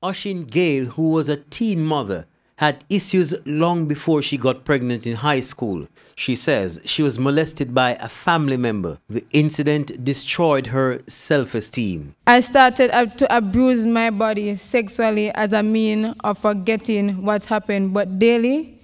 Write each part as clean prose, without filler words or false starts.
Oshin Gale, who was a teen mother, had issues long before she got pregnant in high school. She says she was molested by a family member. The incident destroyed her self-esteem. I started to abuse my body sexually as a means of forgetting what happened, but daily,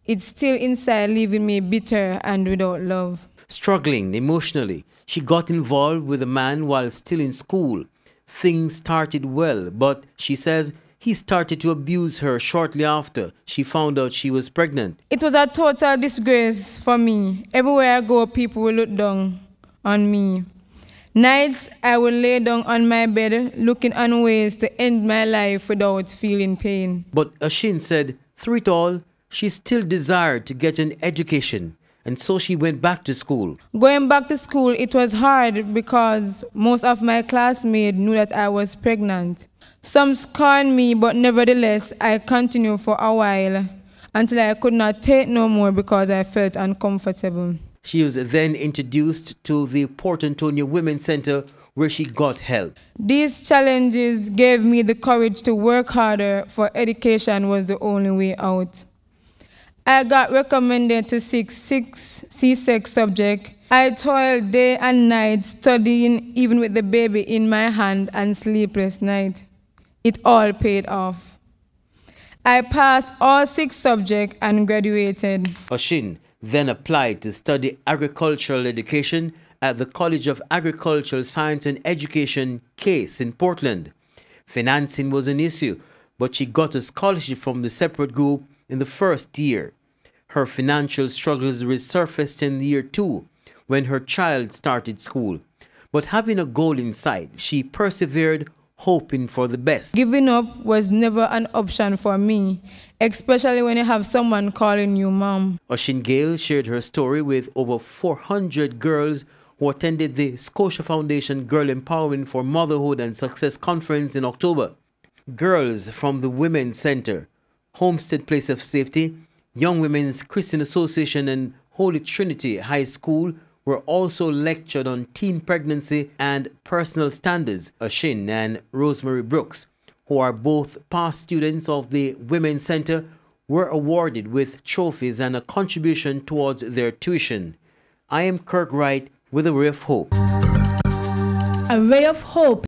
it's still inside, leaving me bitter and without love. Struggling emotionally, she got involved with a man while still in school. Things started well, but she says he started to abuse her shortly after she found out she was pregnant. It was a total disgrace for me. Everywhere I go, people will look down on me. Nights, I would lay down on my bed, looking on ways to end my life without feeling pain. But Oshin said, through it all, she still desired to get an education, and so she went back to school. Going back to school, it was hard because most of my classmates knew that I was pregnant. Some scorned me, but nevertheless, I continued for a while until I could not take no more because I felt uncomfortable. She was then introduced to the Port Antonio Women's Center, where she got help. These challenges gave me the courage to work harder, for education was the only way out. I got recommended to seek 6 C-sex subjects. I toiled day and night studying, even with the baby in my hand and sleepless nights. It all paid off. I passed all 6 subjects and graduated. Oshin then applied to study agricultural education at the College of Agricultural Science and Education, CASE, in Portland. Financing was an issue, but she got a scholarship from the separate group in the first year. Her financial struggles resurfaced in year 2 when her child started school. But having a goal in sight, she persevered, hoping for the best. Giving up was never an option for me, especially when you have someone calling you mom. Oshin Gale shared her story with over 400 girls who attended the Scotia Foundation Girl Empowerment for Motherhood and Success Conference in October. Girls from the Women's Center, Homestead Place of Safety, Young Women's Christian Association and Holy Trinity High School were also lectured on teen pregnancy and personal standards. Oshin and Rosemary Brooks, who are both past students of the Women's Center, were awarded with trophies and a contribution towards their tuition. I am Kirk Wright with A Ray of Hope. A Ray of Hope